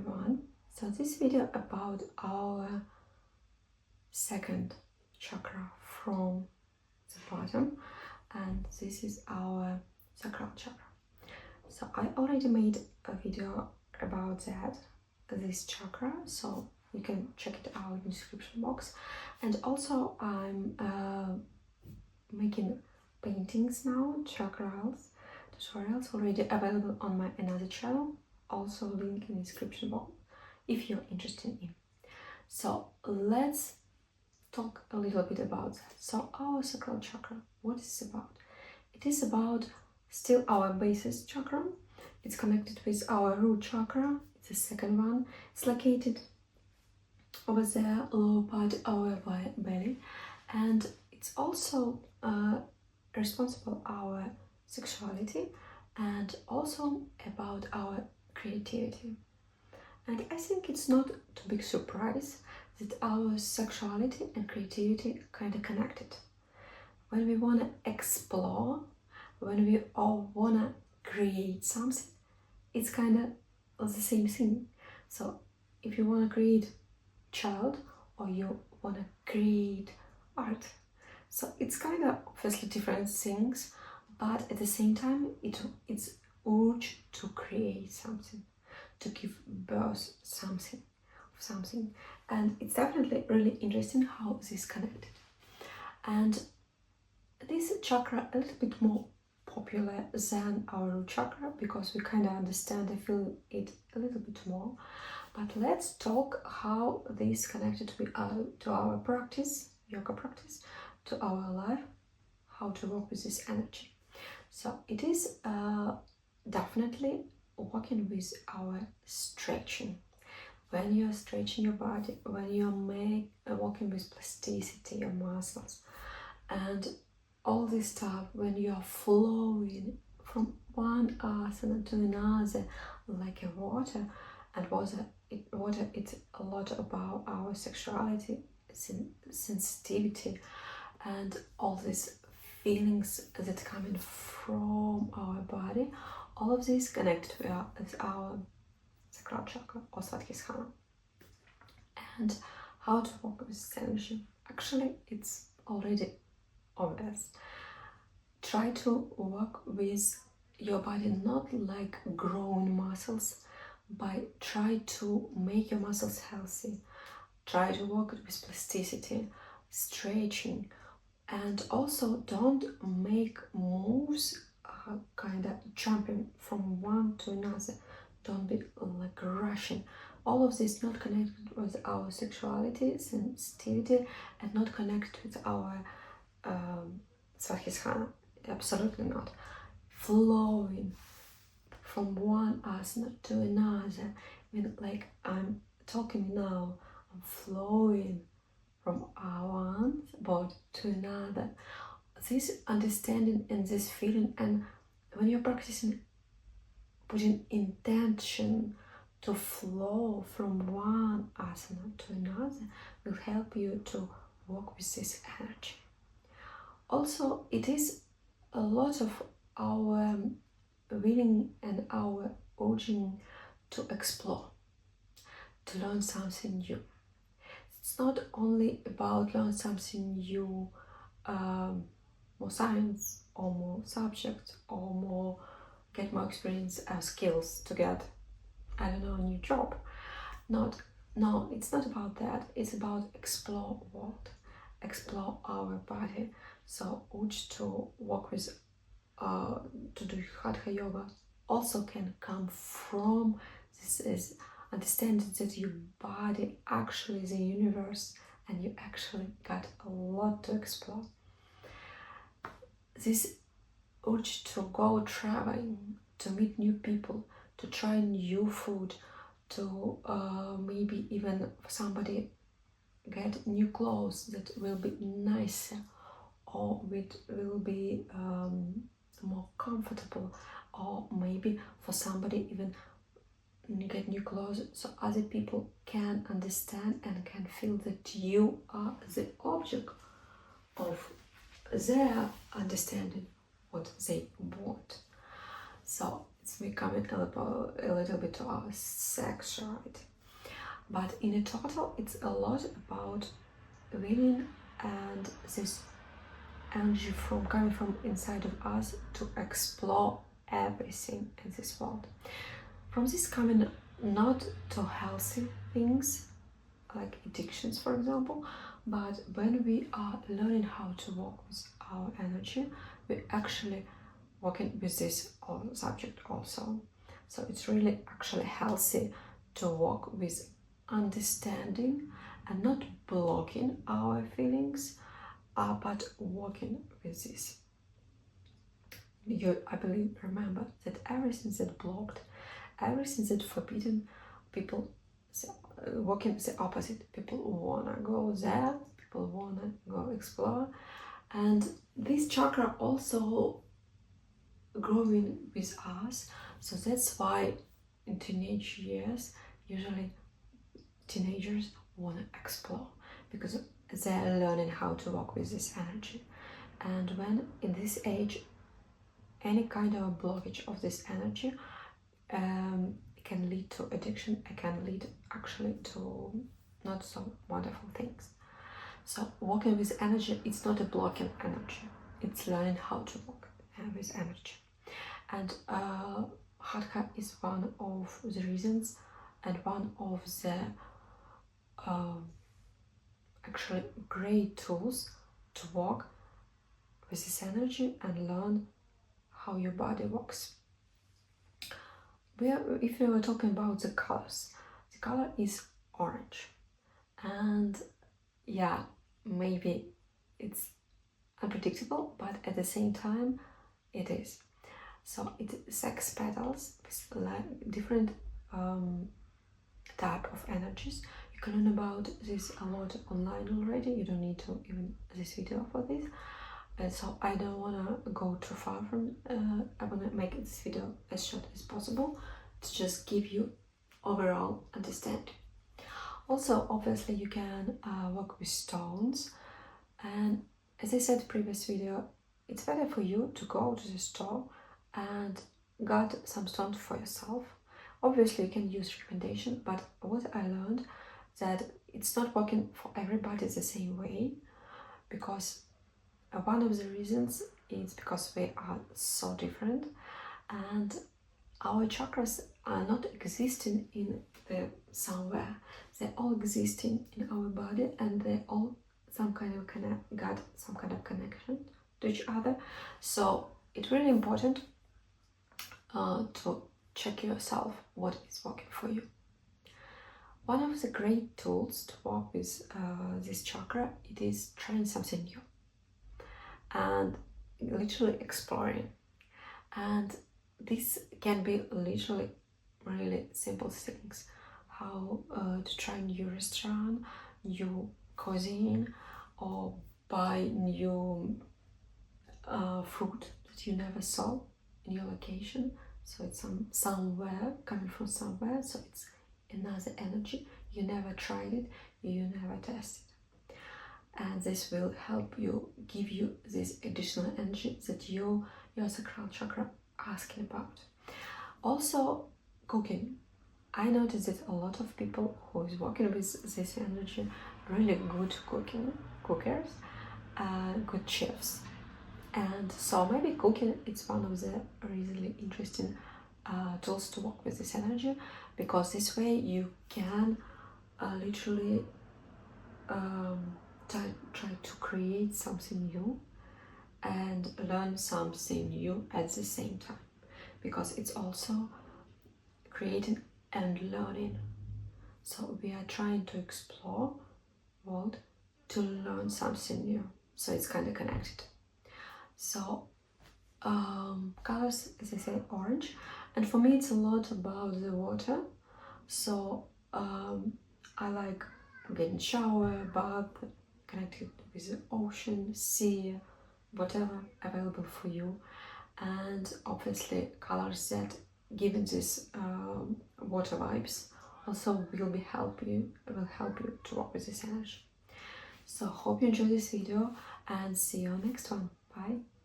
everyone. So this video about our second chakra from the bottom, and this is our Sacral Chakra. So I already made a video about this chakra, so you can check it out in the description box. And also I'm making paintings now, tutorials already available on my another channel, also link in the description box if you're interested in. So let's talk a little bit about that. So our Sacral Chakra, what is it about? It is about still our basis chakra. It's connected with our root chakra. It's the second one. It's located over there, lower part of our belly, and it's also responsible our sexuality and also about our creativity. And I think it's not a big surprise that our sexuality and creativity are kind of connected. When we want to explore, when we all want to create something, it's kind of the same thing. So if you want to create child or you want to create art, so it's kind of obviously different things, but at the same time it's urge to create something, to give birth something, and it's definitely really interesting how this is connected. And this chakra a little bit more popular than our root chakra because we kind of understand and feel it a little bit more. But let's talk how this connected to our practice, yoga practice, to our life, how to work with this energy. So it is definitely working with our stretching. When you're stretching your body, when you're working with plasticity, your muscles, and all this stuff, when you're flowing from one asana to another like a water, and water it's a lot about our sexuality, sensitivity, and all these feelings that come in from our body. All of these connect with our Sacral Chakra or Svadhisthana. And how to work with this energy? Actually, it's already obvious. Try to work with your body not like growing muscles, but try to make your muscles healthy. Try to work with plasticity, stretching, and also don't make moves kind of jumping from one to another. Don't be like rushing. All of this not connected with our sexuality, sensitivity, and not connected with our Svadhisthana. Absolutely not. Flowing from one asana to another. I mean, like I'm talking now, I'm flowing from one body to another. This understanding and this feeling, and when you're practicing putting intention to flow from one asana to another, will help you to work with this energy. Also, it is a lot of our willing and our urging to explore, to learn something new. It's not only about learn something new, more science or more subjects or get more experience, skills to get, I don't know, a new job. No, it's not about that. It's about explore world, explore our body. So urge to work with, to do Hatha yoga also can come from this is understanding that your body actually is a universe and you actually got a lot to explore. This urge to go traveling, to meet new people, to try new food, to maybe even somebody get new clothes that will be nicer or will be more comfortable, or maybe for somebody even get new clothes so other people can understand and can feel that you are the object of their understanding what they want. So it's becoming a little bit to our sexuality. But in a total, it's a lot about willing and this energy from coming from inside of us to explore everything in this world. From this coming not to healthy things like addictions, for example, but when we are learning how to work with our energy, we're actually working with this subject also. So it's really actually healthy to work with understanding and not blocking our feelings, but working with this. I believe, remember that everything that blocked, everything that forbidden, people working the opposite. People wanna go there, people wanna go explore, and this chakra also growing with us. So that's why in teenage years, usually teenagers wanna explore because they're learning how to work with this energy. And when in this age, any kind of a blockage of this energy can lead to addiction, it can lead actually to not so wonderful things. So working with energy, it's not a blocking energy, it's learning how to work with energy. And Hatha is one of the reasons and one of the actually great tools to work with this energy and learn how your body works. If we were talking about the colors, the color is orange, and yeah, maybe it's unpredictable, but at the same time it is. So it's sex petals with different type of energies. You can learn about this a lot online already. You don't need to even this video for this. So I don't want to go too far from, I want to make this video as short as possible to just give you overall understanding. Also, obviously you can work with stones, and as I said in the previous video, it's better for you to go to the store and get some stones for yourself. Obviously you can use recommendation, but what I learned that it's not working for everybody the same way, because one of the reasons is because we are so different and our chakras are not existing in the somewhere. They're all existing in our body, and they all got some kind of connection to each other. So it's really important to check yourself what is working for you. One of the great tools to work with this chakra, it is trying something new and literally exploring. And this can be literally really simple things. How to try a new restaurant, new cuisine, or buy new fruit that you never saw in your location. So it's somewhere, coming from somewhere, so it's another energy. You never tried it, you never tested. And this will help you, give you this additional energy that your sacral chakra asking about. Also, cooking. I noticed that a lot of people who is working with this energy, really good cookers, good chefs. And so maybe cooking is one of the really interesting tools to work with this energy, because this way you can literally try to create something new and learn something new at the same time, because it's also creating and learning. So we are trying to explore world to learn something new, so it's kind of connected. So colors, as I said, orange, and for me it's a lot about the water. So I like getting shower, bath, connected with the ocean, sea, whatever available for you. And obviously colors that given this water vibes also will help you to work with this energy. So hope you enjoyed this video and see you on next one. Bye.